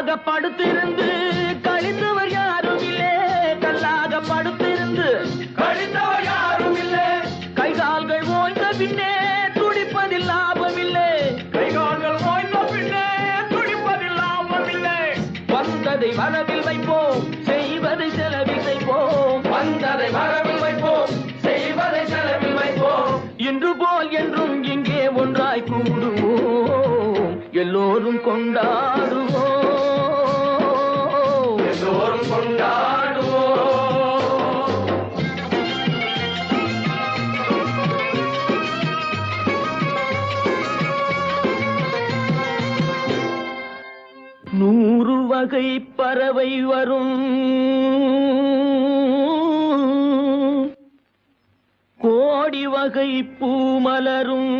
கல்லாக படுத்திருந்து கழிந்தவர் யாரும் இல்லே, கல்லாக படுத்திருந்து கழிந்தவர் யாரும் இல்லை. கைகால்கள் ஓய்ந்த பின்னே துடிப்பதில் லாபமில்லை, கைகால்கள் ஓய்ந்த பின்னே துடிப்பதில் லாபமில்லை. வந்ததை வரவில் வைப்போம், செய்வதை செலவில் வைப்போம். வந்ததை வரவில் வைப்போம், செய்வதை செலவில் வைப்போம். இன்று போல் என்றும் இங்கே ஒன்றாய் கூடுவோம், எல்லோரும் கொண்டாடுவோம், எல்லோரும் கொண்டாடுவோம். நூறு வகை பறவை வரும், கோடி வகை பூமலரும்.